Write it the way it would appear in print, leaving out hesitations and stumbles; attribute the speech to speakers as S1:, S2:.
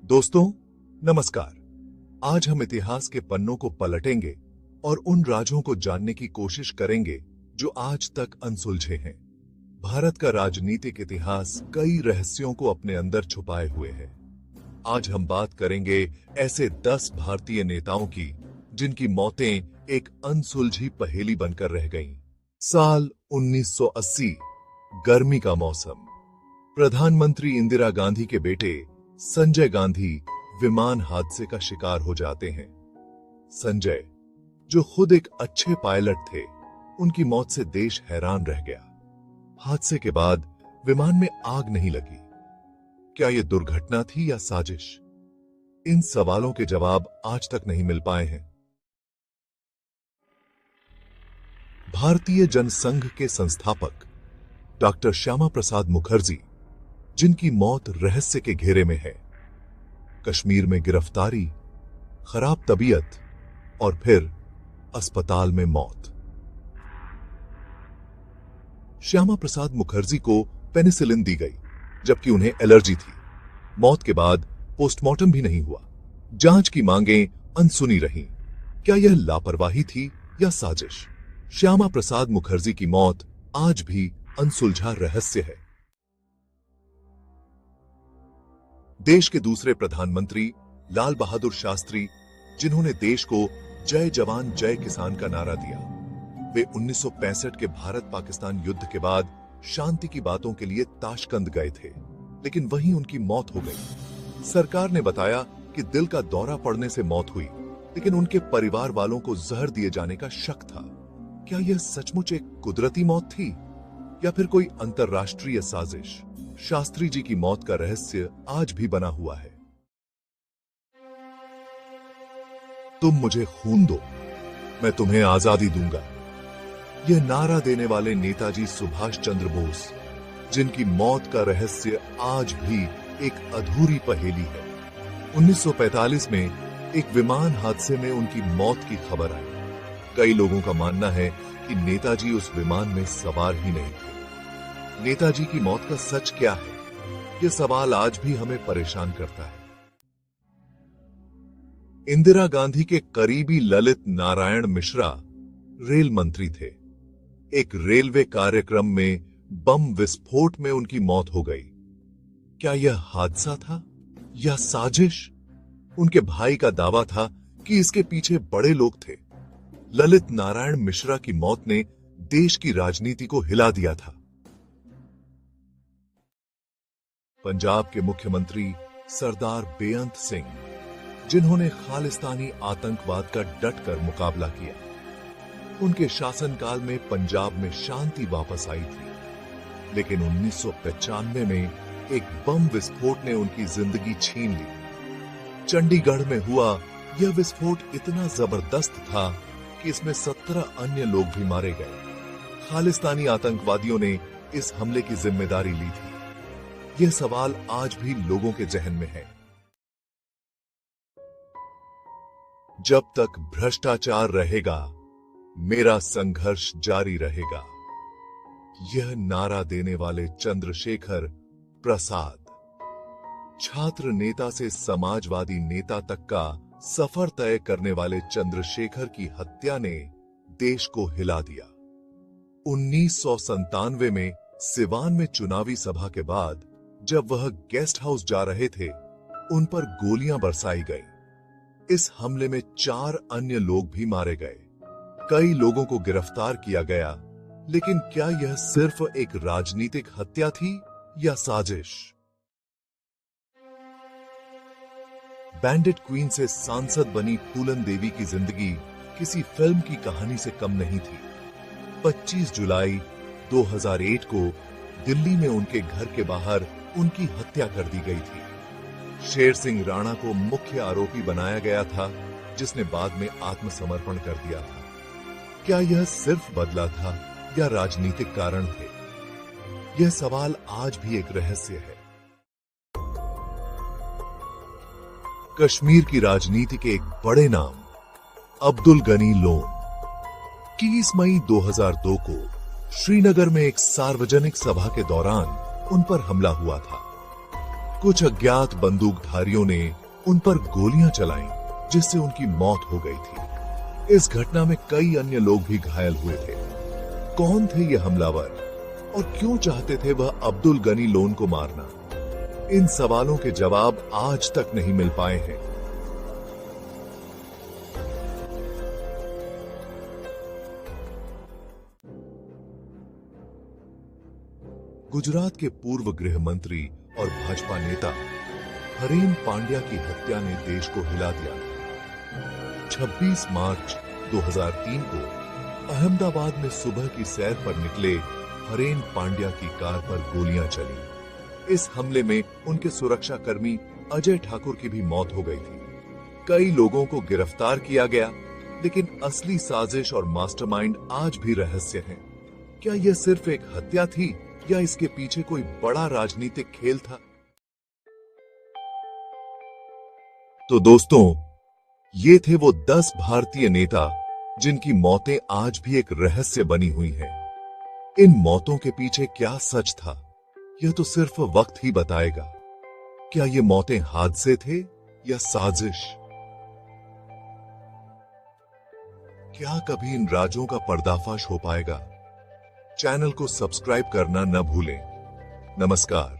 S1: दोस्तों नमस्कार। आज हम इतिहास के पन्नों को पलटेंगे और उन राजों को जानने की कोशिश करेंगे जो आज तक अनसुलझे हैं। भारत का राजनीतिक इतिहास कई रहस्यों को अपने अंदर छुपाए हुए है। आज हम बात करेंगे ऐसे 10 भारतीय नेताओं की जिनकी मौतें एक अनसुलझी पहेली बनकर रह गईं। साल 1980, गर्मी का मौसम। प्रधानमंत्री इंदिरा गांधी के बेटे संजय गांधी विमान हादसे का शिकार हो जाते हैं। संजय, जो खुद एक अच्छे पायलट थे, उनकी मौत से देश हैरान रह गया। हादसे के बाद विमान में आग नहीं लगी। क्या यह दुर्घटना थी या साजिश? इन सवालों के जवाब आज तक नहीं मिल पाए हैं। भारतीय जनसंघ के संस्थापक डॉक्टर श्यामा प्रसाद मुखर्जी, जिनकी मौत रहस्य के घेरे में है। कश्मीर में गिरफ्तारी, खराब तबीयत और फिर अस्पताल में मौत। श्यामा प्रसाद मुखर्जी को पेनिसिलिन दी गई, जबकि उन्हें एलर्जी थी। मौत के बाद पोस्टमार्टम भी नहीं हुआ। जांच की मांगें अनसुनी रहीं। क्या यह लापरवाही थी या साजिश? श्यामा प्रसाद मुखर्जी की मौत आज भी अनसुलझा रहस्य है। देश के दूसरे प्रधानमंत्री लाल बहादुर शास्त्री, जिन्होंने देश को जय जवान जय किसान का नारा दिया, वे 1965 के भारत पाकिस्तान युद्ध के बाद शांति की बातों के लिए ताशकंद गए थे, लेकिन वहीं उनकी मौत हो गई। सरकार ने बताया कि दिल का दौरा पड़ने से मौत हुई, लेकिन उनके परिवार वालों को जहर दिए जाने का शक था। क्या यह सचमुच एक कुदरती मौत थी या फिर कोई अंतरराष्ट्रीय साजिश? शास्त्री जी की मौत का रहस्य आज भी बना हुआ है। तुम मुझे खून दो, मैं तुम्हें आजादी दूंगा। यह नारा देने वाले नेताजी सुभाष चंद्र बोस, जिनकी मौत का रहस्य आज भी एक अधूरी पहेली है। 1945 में एक विमान हादसे में उनकी मौत की खबर आई। कई लोगों का मानना है कि नेताजी उस विमान में सवार ही नहीं थे। नेताजी की मौत का सच क्या है? यह सवाल आज भी हमें परेशान करता है। इंदिरा गांधी के करीबी ललित नारायण मिश्रा रेल मंत्री थे। एक रेलवे कार्यक्रम में बम विस्फोट में उनकी मौत हो गई। क्या यह हादसा था या साजिश? उनके भाई का दावा था कि इसके पीछे बड़े लोग थे। ललित नारायण मिश्रा की मौत ने देश की राजनीति को हिला दिया था। पंजाब के मुख्यमंत्री सरदार बेअंत सिंह, जिन्होंने खालिस्तानी आतंकवाद का डटकर मुकाबला किया, उनके शासनकाल में पंजाब में शांति वापस आई थी। लेकिन 1995 में एक बम विस्फोट ने उनकी जिंदगी छीन ली। चंडीगढ़ में हुआ यह विस्फोट इतना जबरदस्त था कि इसमें 17 अन्य लोग भी मारे गए। खालिस्तानी आतंकवादियों ने इस हमले की जिम्मेदारी ली थी। यह सवाल आज भी लोगों के जहन में है। जब तक भ्रष्टाचार रहेगा, मेरा संघर्ष जारी रहेगा। यह नारा देने वाले चंद्रशेखर प्रसाद, छात्र नेता से समाजवादी नेता तक का सफर तय करने वाले चंद्रशेखर की हत्या ने देश को हिला दिया। 1997 में सिवान में चुनावी सभा के बाद जब वह गेस्ट हाउस जा रहे थे, उन पर गोलियां बरसाई गई। इस हमले में 4 अन्य लोग भी मारे गए। कई लोगों को गिरफ्तार किया गया, लेकिन क्या यह सिर्फ एक राजनीतिक हत्या थी या साजिश? बैंडिट क्वीन से सांसद बनी फूलन देवी की जिंदगी किसी फिल्म की कहानी से कम नहीं थी। 25 जुलाई 2001 को दिल्ली में उनके घर के बाहर उनकी हत्या कर दी गई थी। शेर सिंह राणा को मुख्य आरोपी बनाया गया था, जिसने बाद में आत्मसमर्पण कर दिया था। क्या यह सिर्फ बदला था या राजनीतिक कारण थे? यह सवाल आज भी एक रहस्य है। कश्मीर की राजनीति के एक बड़े नाम अब्दुल गनी लोन 21 मई 2002 को श्रीनगर में एक सार्वजनिक सभा के दौरान उन पर हमला हुआ था। कुछ अज्ञात बंदूकधारियों ने उन पर गोलियां चलाईं, जिससे उनकी मौत हो गई थी। इस घटना में कई अन्य लोग भी घायल हुए थे। कौन थे ये हमलावर और क्यों चाहते थे वह अब्दुल गनी लोन को मारना? इन सवालों के जवाब आज तक नहीं मिल पाए हैं। गुजरात के पूर्व गृह मंत्री और भाजपा नेता हरेन पांड्या की हत्या ने देश को हिला दिया। 26 मार्च 2003 को अहमदाबाद में सुबह की सैर पर निकले हरेन पांड्या की कार पर गोलियां चली। इस हमले में उनके सुरक्षाकर्मी अजय ठाकुर की भी मौत हो गई थी। कई लोगों को गिरफ्तार किया गया, लेकिन असली साजिश और मास्टरमाइंड आज भी रहस्य है। क्या यह सिर्फ एक हत्या थी या इसके पीछे कोई बड़ा राजनीतिक खेल था? तो दोस्तों, ये थे वो 10 भारतीय नेता जिनकी मौतें आज भी एक रहस्य बनी हुई हैं। इन मौतों के पीछे क्या सच था, यह तो सिर्फ वक्त ही बताएगा। क्या ये मौतें हादसे थे या साजिश? क्या कभी इन राजों का पर्दाफाश हो पाएगा? चैनल को सब्सक्राइब करना न भूलें। नमस्कार।